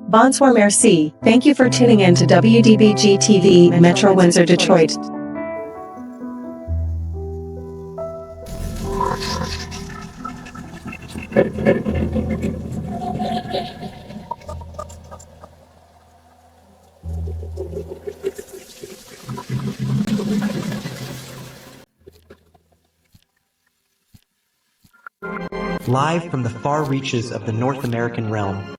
Bonsoir merci. Thank you for tuning in to WDBG TV, Metro Windsor, Detroit. Live from the far reaches of the North American realm,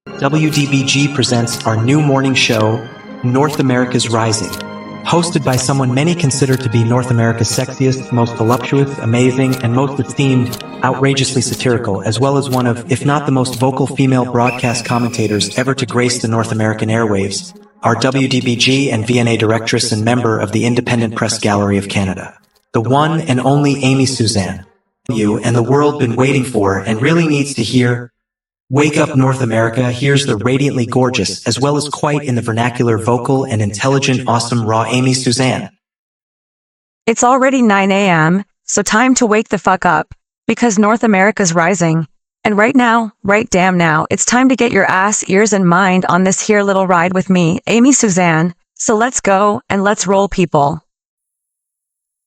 WDBG presents our new morning show, North America's Rising. Hosted by someone many consider to be North America's sexiest, most voluptuous, amazing, and most esteemed, outrageously satirical, as well as one of, if not the most vocal female broadcast commentators ever to grace the North American airwaves, our WDBG and VNA directress and member of the Independent Press Gallery of Canada. The one and only Amy Suzanne. You and the world been waiting for and really needs to hear. Wake up North America, here's the radiantly gorgeous, as well as quite in the vernacular vocal and intelligent awesome raw Amy Suzanne. It's already 9 a.m., so time to wake the fuck up, because North America's rising. And right now, right damn now, it's time to get your ass, ears and mind on this here little ride with me, Amy Suzanne. So let's go and let's roll, people.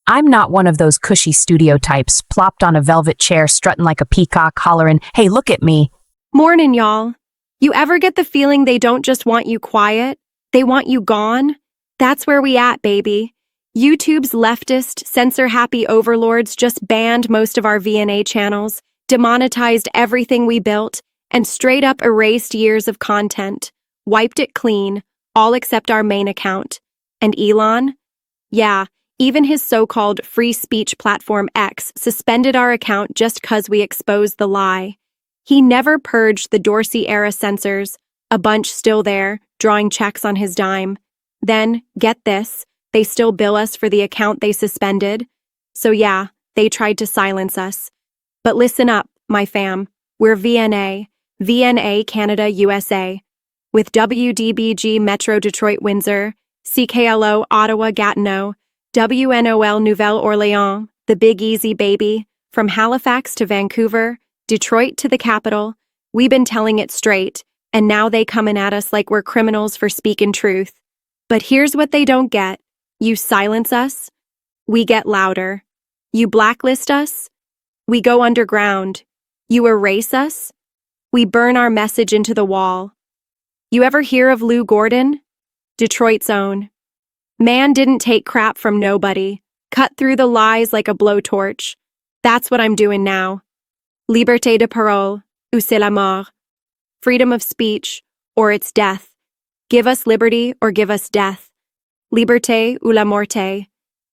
I'm not one of those cushy studio types, plopped on a velvet chair, strutting like a peacock, hollering, "Hey, look at me." Morning, y'all. You ever get the feeling they don't just want you quiet, they want you gone? That's where we at, baby. YouTube's leftist, censor-happy overlords just banned most of our VNA channels, demonetized everything we built, and straight up erased years of content. Wiped it clean, all except our main account. And Elon? Yeah, even his so-called free speech platform X suspended our account just 'cause we exposed the lie. He never purged the Dorsey-era censors, a bunch still there, drawing checks on his dime. Then, get this, they still bill us for the account they suspended. So yeah, they tried to silence us. But listen up, my fam. We're VNA Canada, USA. With WDBG Metro Detroit Windsor, CKLO Ottawa Gatineau, WNOL Nouvelle Orleans, the Big Easy baby, from Halifax to Vancouver, Detroit to the capital, we've been telling it straight, and now they coming at us like we're criminals for speaking truth. But here's what they don't get. You silence us, we get louder. You blacklist us, we go underground. You erase us, we burn our message into the wall. You ever hear of Lou Gordon? Detroit's own. Man didn't take crap from nobody, cut through the lies like a blowtorch. That's what I'm doing now. Liberté de parole, ou c'est la mort. Freedom of speech, or it's death. Give us liberty or give us death. Liberté ou la morte.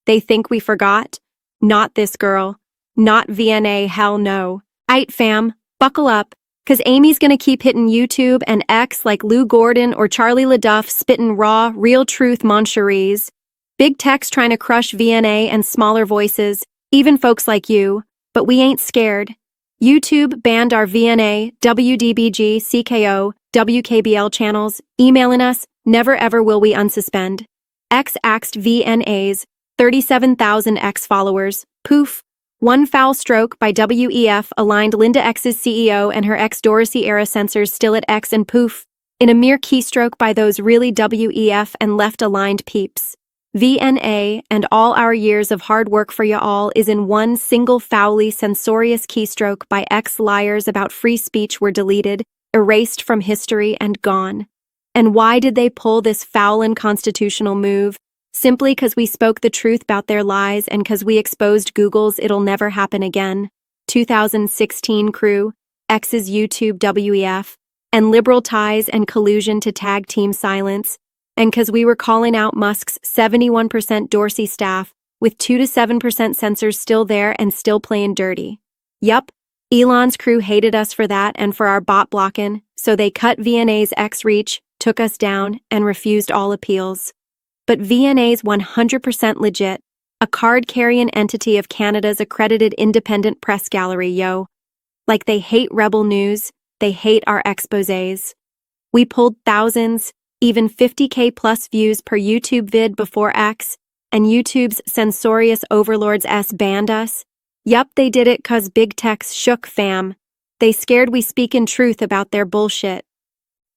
They think we forgot? Not this girl. Not VNA, hell no. Aight fam, buckle up, 'cause Amy's gonna keep hitting YouTube and X like Lou Gordon or Charlie LaDuff spitting raw, real truth moncheries. Big tech's trying to crush VNA and smaller voices, even folks like you, but we ain't scared. YouTube banned our VNA, WDBG, CKO, WKBL channels, emailing us, never ever will we unsuspend. X axed VNA's, 37,000 X followers, poof. One foul stroke by WEF aligned Linda X's CEO and her ex-Dorsey-era censors still at X and poof, in a mere keystroke by those really WEF and left-aligned peeps. VNA and all our years of hard work for ya all is in one single foully censorious keystroke by ex-liars about free speech were deleted, erased from history and gone. And why did they pull this foul and constitutional move? Simply 'cause we spoke the truth about their lies and 'cause we exposed Google's "It'll Never Happen Again," 2016 crew, X's YouTube WEF, and liberal ties and collusion to tag Team Silence, and 'cause we were calling out Musk's 71% Dorsey staff, with 2 to 7% censors still there and still playing dirty. Yup, Elon's crew hated us for that and for our bot blocking, so they cut VNA's X reach, took us down, and refused all appeals. But VNA's 100% legit, a card-carrying entity of Canada's accredited independent press gallery, yo. Like they hate Rebel News, they hate our exposés. We pulled thousands, even 50K plus views per YouTube vid before X, and YouTube's censorious overlords banned us. Yup, they did it 'cause big tech's shook, fam. They scared we speak in truth about their bullshit.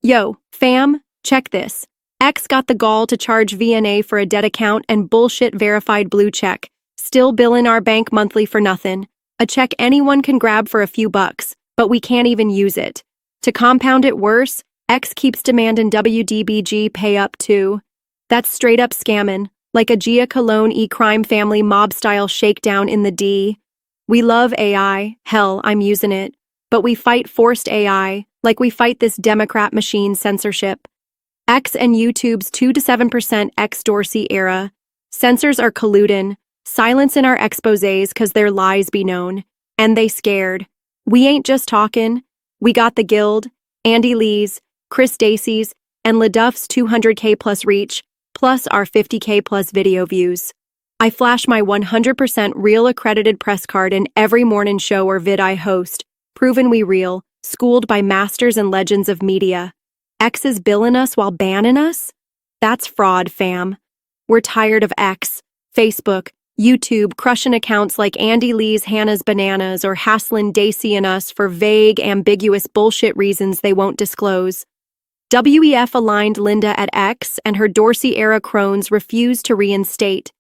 Yo, fam, check this. X got the gall to charge VNA for a dead account and bullshit verified blue check. Still billing our bank monthly for nothing. A check anyone can grab for a few bucks, but we can't even use it. To compound it worse, X keeps demanding WDBG pay up too. That's straight up scamming, like a Gia Cologne e-crime family mob-style shakedown in the D. We love AI, hell, I'm using it. But we fight forced AI, like we fight this Democrat machine censorship. X and YouTube's 2 to 7% X-Dorsey era. Censors are colluding, silencing our exposés cause their lies be known. And they scared. We ain't just talking. We got the Guild, Andy Lee's, Chris Dacey's, and LaDuff's 200K plus reach, plus our 50K plus video views. I flash my 100% real accredited press card in every morning show or vid I host, proven we real, schooled by masters and legends of media. X is billing us while banning us? That's fraud, fam. We're tired of X, Facebook, YouTube crushing accounts like Andy Lee's Hannah's Bananas or hassling Dacey and us for vague, ambiguous bullshit reasons they won't disclose. WEF aligned Linda at X and her Dorsey-era crones refused to reinstate,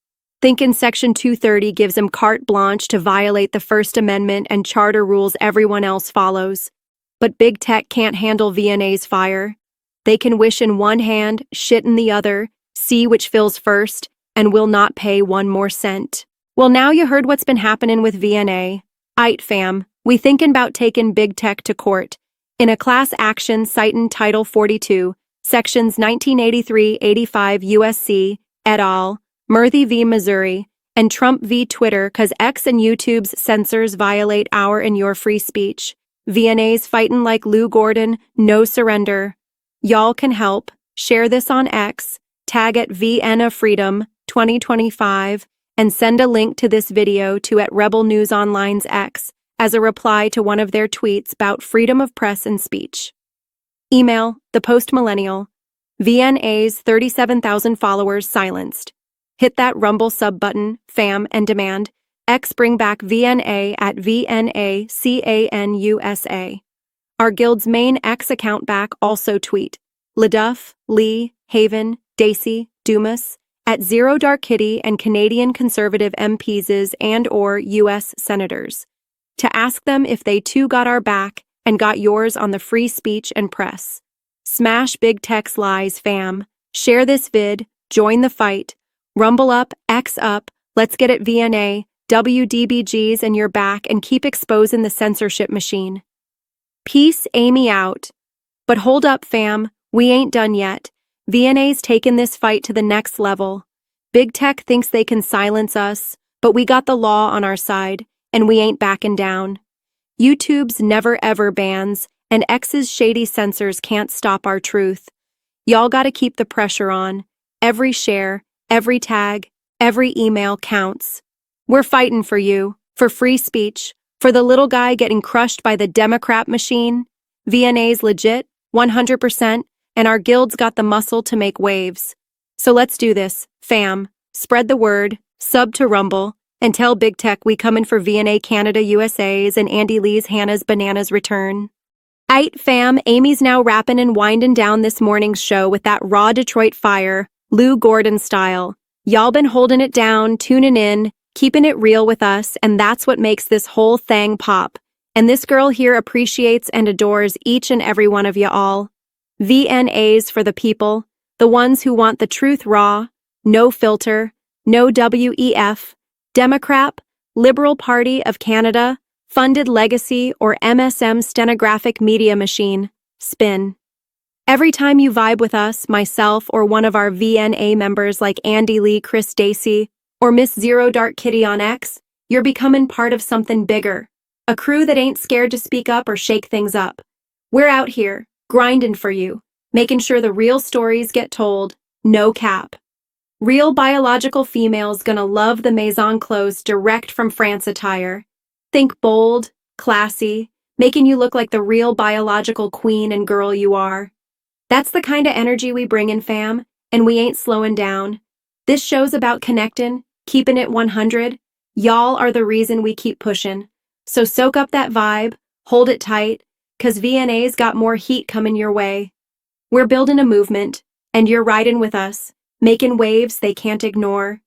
thinking Section 230 gives him carte blanche to violate the First Amendment and charter rules everyone else follows. But big tech can't handle VNA's fire. They can wish in one hand, shit in the other, see which fills first, and will not pay one more cent. Well, now you heard what's been happening with VNA. Aight, fam, we thinking about taking big tech to court. In a class action citing Title 42, Sections 1983-85 USC, et al., Murthy v. Missouri, and Trump v. Twitter cause X and YouTube's censors violate our and your free speech. VNA's fighting like Lou Gordon, no surrender. Y'all can help. Share this on X, tag at VN Freedom 2025, and send a link to this video to at Rebel News Online's X as a reply to one of their tweets about freedom of press and speech. Email, the post-millennial, VNA's 37,000 followers silenced. Hit that Rumble sub button, fam, and demand X bring back VNA at VNACANUSA. Our guild's main X account back also tweet LaDuff, Lee, Haven, Dacey, Dumas, at Zero Dark Kitty and Canadian Conservative MPs and or U.S. Senators, to ask them if they too got our back and got yours on the free speech and press. Smash big tech's lies, fam. Share this vid, join the fight, rumble up, X up, let's get it VNA, WDBGs and your back and keep exposing the censorship machine. Peace, Amy out. But hold up, fam, we ain't done yet. VNA's taken this fight to the next level. Big tech thinks they can silence us, but we got the law on our side, and we ain't backing down. YouTube's never ever bans, and X's shady censors can't stop our truth. Y'all gotta keep the pressure on. Every share, every tag, every email counts. We're fighting for you, for free speech, for the little guy getting crushed by the Democrat machine. VNA's legit, 100%, and our guild's got the muscle to make waves. So let's do this, fam. Spread the word, sub to Rumble, and tell Big Tech we comin' for VNA Canada USA's and Andy Lee's Hannah's Bananas return. Aight, fam, Amy's now rapping and winding down this morning's show with that raw Detroit fire, Lou Gordon style. Y'all been holding it down, tuning in, keeping it real with us, and that's what makes this whole thing pop. And this girl here appreciates and adores each and every one of you all. VNAs for the people, the ones who want the truth raw, no filter, no WEF, Democrat, Liberal Party of Canada, funded legacy or MSM stenographic media machine, spin. Every time you vibe with us, myself, or one of our VNA members like Andy Lee, Chris Dacey, or Miss Zero Dark Kitty on X, you're becoming part of something bigger. A crew that ain't scared to speak up or shake things up. We're out here, grinding for you, making sure the real stories get told, no cap. Real biological females gonna love the Maison clothes direct from France attire. Think bold, classy, making you look like the real biological queen and girl you are. That's the kind of energy we bring in, fam, and we ain't slowing down. This show's about connecting, keeping it 100. Y'all are the reason we keep pushing. So soak up that vibe, Hold it tight, 'cause VNA's got more heat coming your way. We're building a movement, and you're riding with us, making waves they can't ignore.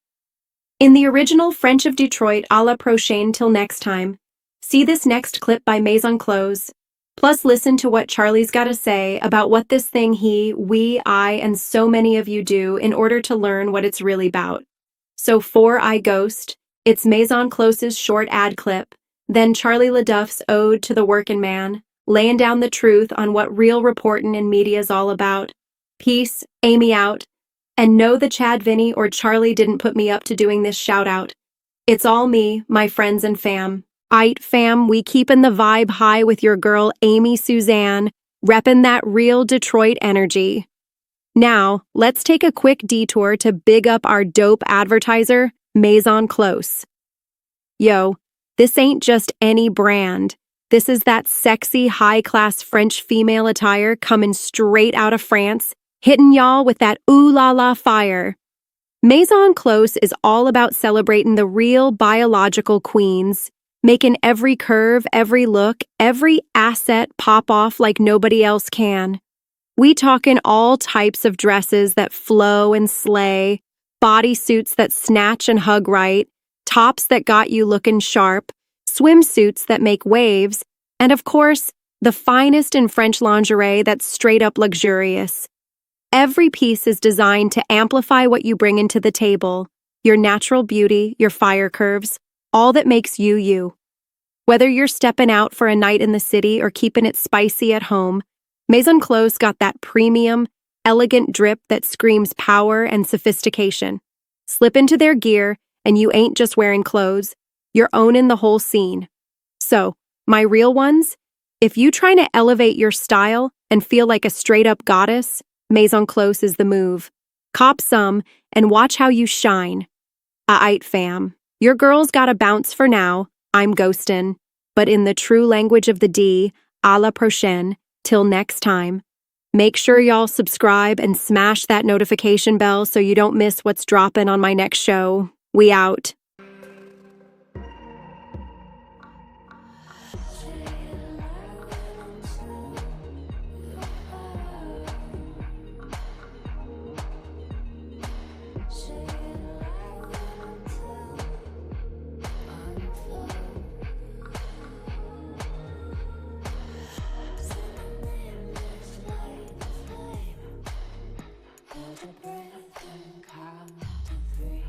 In the original French of Detroit, à la prochaine till next time. See this next clip by Maison Close. Plus listen to what Charlie's got to say about what this thing I, and so many of you do in order to learn what it's really about. So for I Ghost, it's Maison Close's short ad clip, then Charlie LaDuff's ode to the working man, laying down the truth on what real reporting and media's all about. Peace, Amy out. And know the Chad, Vinny, or Charlie didn't put me up to doing this shout-out. It's all me, my friends and fam. Aight fam, we keepin' the vibe high with your girl Amy Suzanne, reppin' that real Detroit energy. Now, let's take a quick detour to big up our dope advertiser, Maison Close. Yo, this ain't just any brand. This is that sexy, high-class French female attire coming straight out of France, hitting y'all with that ooh la la fire. Maison Close is all about celebrating the real biological queens, making every curve, every look, every asset pop off like nobody else can. We talkin' all types of dresses that flow and slay, bodysuits that snatch and hug right, tops that got you looking sharp, swimsuits that make waves, and of course, the finest in French lingerie that's straight up luxurious. Every piece is designed to amplify what you bring into the table, your natural beauty, your fire curves, all that makes you you. Whether you're stepping out for a night in the city or keeping it spicy at home, Maison Close got that premium, elegant drip that screams power and sophistication. Slip into their gear, and you ain't just wearing clothes, you're owning the whole scene. So, my real ones, if you trying to elevate your style and feel like a straight-up goddess, Maison Close is the move. Cop some and watch how you shine. Aight fam, your girl's gotta bounce for now, I'm ghostin', but in the true language of the D, à la prochaine, till next time. Make sure y'all subscribe and smash that notification bell so you don't miss what's dropping on my next show. We out. Hold your breath and count to 3.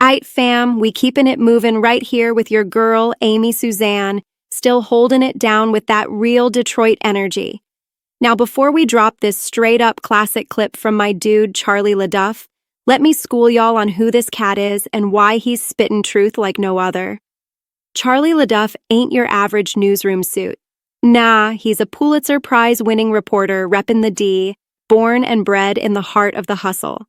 Aight fam, we keeping it moving right here with your girl, Amy Suzanne, still holding it down with that real Detroit energy. Now, before we drop this straight-up classic clip from my dude, Charlie LaDuff, let me school y'all on who this cat is and why he's spittin' truth like no other. Charlie LaDuff ain't your average newsroom suit. Nah, he's a Pulitzer Prize-winning reporter reppin' the D, born and bred in the heart of the hustle.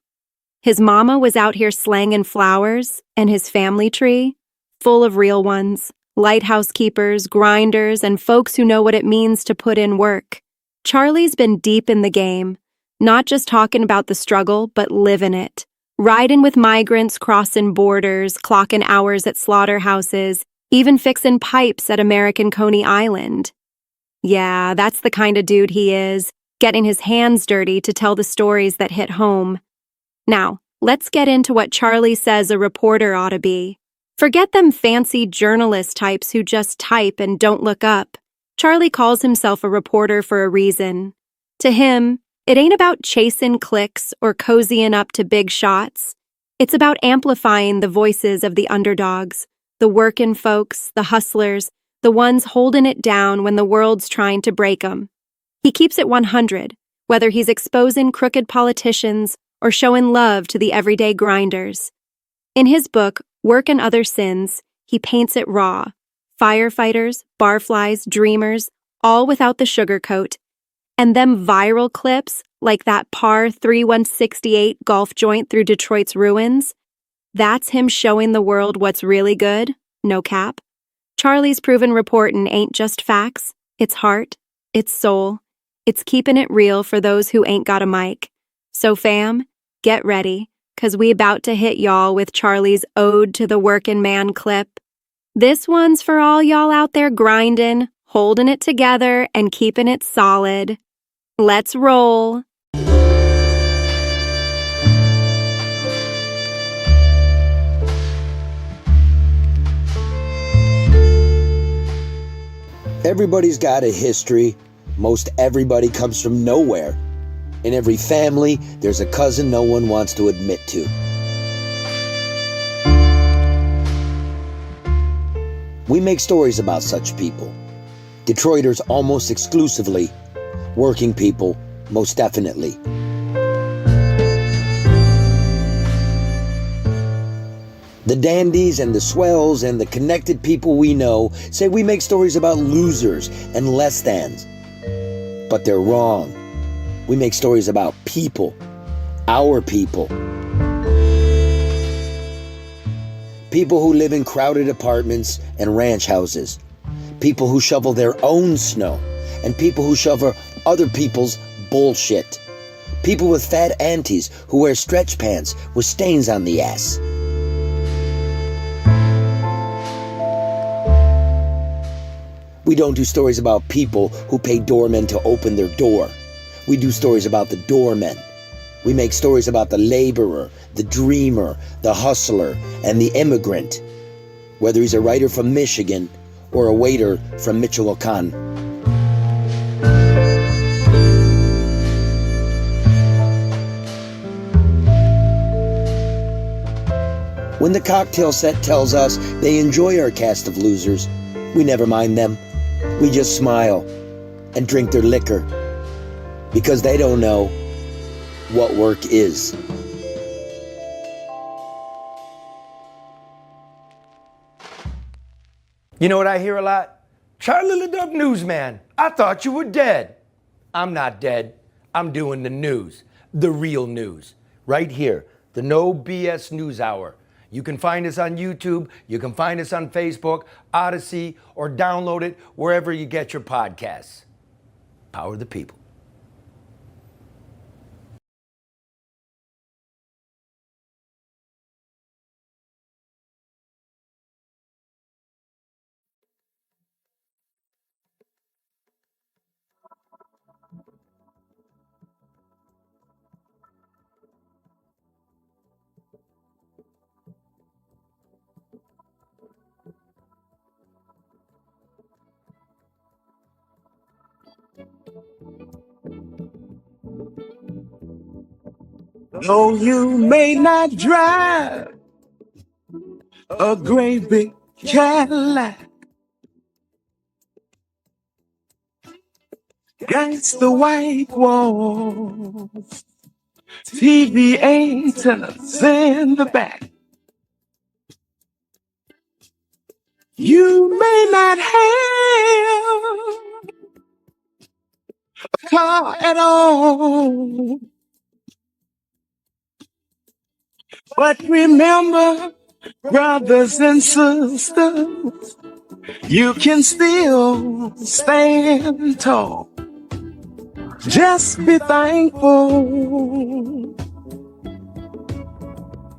His mama was out here slanging flowers, and his family tree, full of real ones, lighthouse keepers, grinders, and folks who know what it means to put in work. Charlie's been deep in the game, not just talking about the struggle, but living it. Riding with migrants, crossing borders, clocking hours at slaughterhouses, even fixing pipes at American Coney Island. Yeah, that's the kind of dude he is, getting his hands dirty to tell the stories that hit home. Now, let's get into what Charlie says a reporter ought to be. Forget them fancy journalist types who just type and don't look up. Charlie calls himself a reporter for a reason. To him, it ain't about chasing clicks or cozying up to big shots. It's about amplifying the voices of the underdogs, the workin' folks, the hustlers, the ones holding it down when the world's trying to break 'em. He keeps it 100, whether he's exposing crooked politicians or showing love to the everyday grinders. In his book, Work and Other Sins, he paints it raw. Firefighters, barflies, dreamers, all without the sugarcoat. And them viral clips, like that par 3-168 golf joint through Detroit's ruins, that's him showing the world what's really good, no cap. Charlie's proven reportin' ain't just facts, it's heart, it's soul, it's keeping it real for those who ain't got a mic. So fam, get ready, 'cause we about to hit y'all with Charlie's Ode to the Workin' Man clip. This one's for all y'all out there grindin', holding it together, and keeping it solid. Let's roll. Everybody's got a history. Most everybody comes from nowhere. In every family, there's a cousin no one wants to admit to. We make stories about such people. Detroiters almost exclusively. Working people, most definitely. The dandies and the swells and the connected people we know say we make stories about losers and less thans. But they're wrong. We make stories about people, our people. People who live in crowded apartments and ranch houses. People who shovel their own snow. And people who shovel other people's bullshit. People with fat aunties who wear stretch pants with stains on the ass. We don't do stories about people who pay doormen to open their door. We do stories about the doormen. We make stories about the laborer, the dreamer, the hustler, and the immigrant, whether he's a writer from Michigan or a waiter from Michoacan. When the cocktail set tells us they enjoy our cast of losers, we never mind them. We just smile and drink their liquor because they don't know what work is. You know what I hear a lot? Charlie LaDuff newsman, I thought you were dead. I'm not dead. I'm doing the news, the real news, right here, the No BS News Hour. You can find us on YouTube, you can find us on Facebook, Odyssey, or download it wherever you get your podcasts. Power the people. Though you may not drive a great big Cadillac. Against the white walls, TV antennas in the back. You may not have a car at all, but remember, brothers and sisters, you can still stand tall. Just be thankful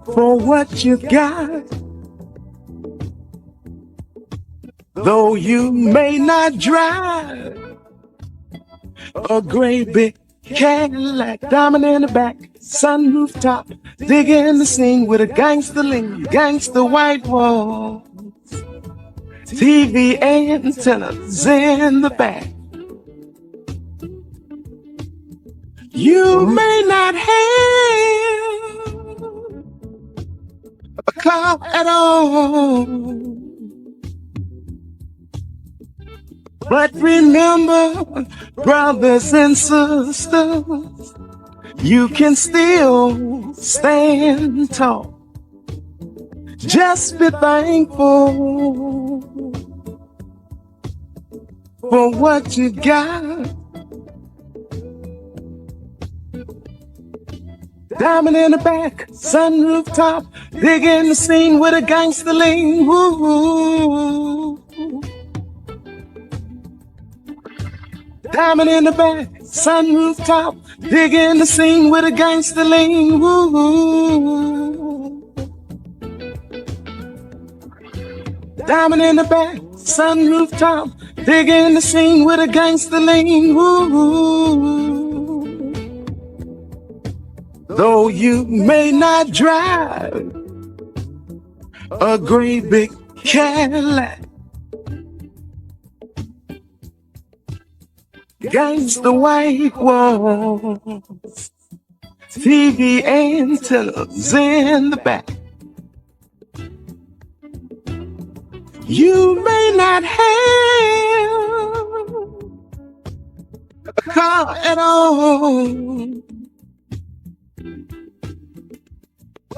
for what you got. Though you may not drive a great big Cadillac, diamond in the back, sunroof top, digging the scene with a gangster lean, gangster white wall, TV antennas in the back. You may not have a car at all, but remember, brothers and sisters, you can still stand tall. Just be thankful for what you got. Diamond in the back, sunroof top, digging the scene with a gangster lean. Woo-hoo. Diamond in the back, sunroof top, digging the scene with a gangster lean. Woo-hoo. Diamond in the back, sunroof top, digging the scene with a gangster lean. Woo-hoo. Though you may not drive a great big Cadillac, against the white walls, TV antennas in the back. You may not have a car at all,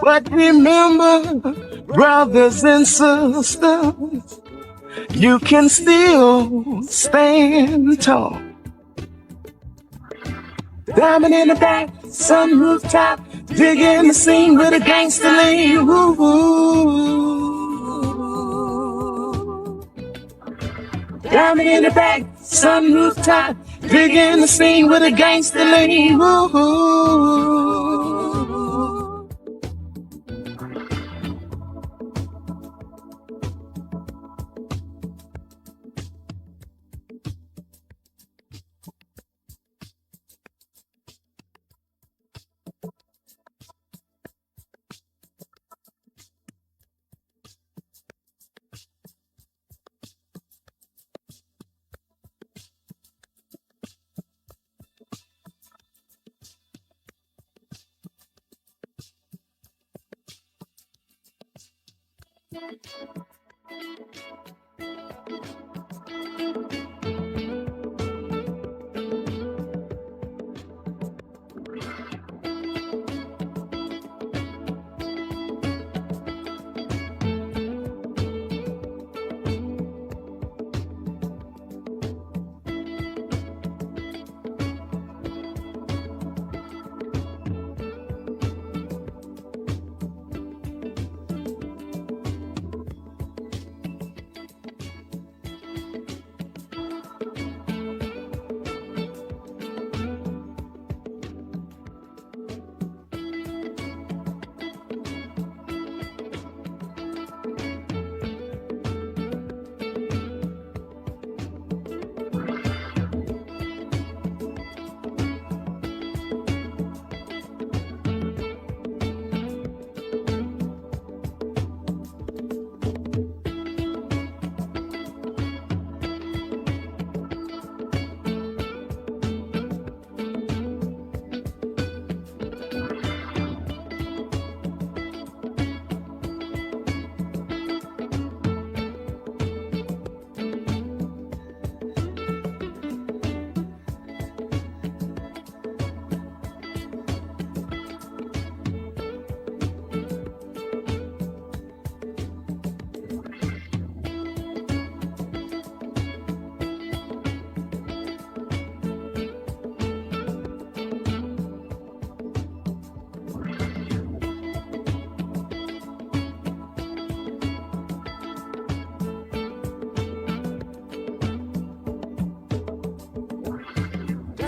but remember, brothers and sisters, you can still stand tall. Diamond in the back, sunroof top, digging the scene with a gangster lean. Woo-hoo. Diamond in the back, sunroof top, digging the scene with a gangster lean. Woo-hoo.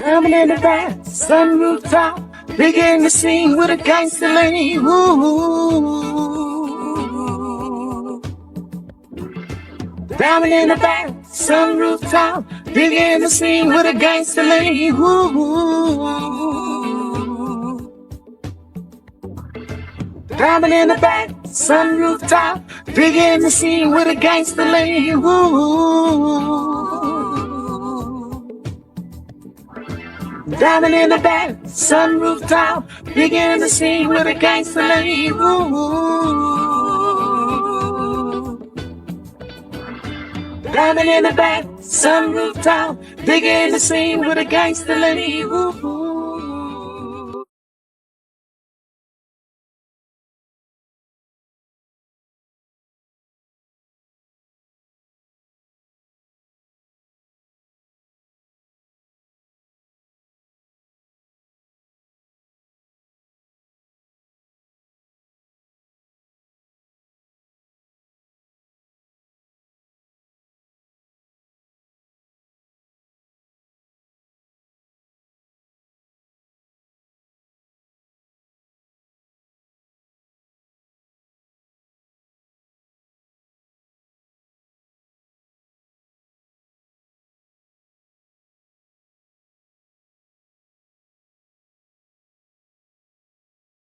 Diamond in the back, sunroof top, begin the scene with a gangster lady. Ooh. Diamond in the back, sunroof top, begin the scene with a gangster lady. Ooh. Diamond in the back, sunroof top, begin the scene with a gangster lady. Ooh. Diamond in the back, sunroof top, begin the scene with a gangster lady. Ooh. Diamond in the back, sunroof top, begin the scene with a gangster lady. Ooh.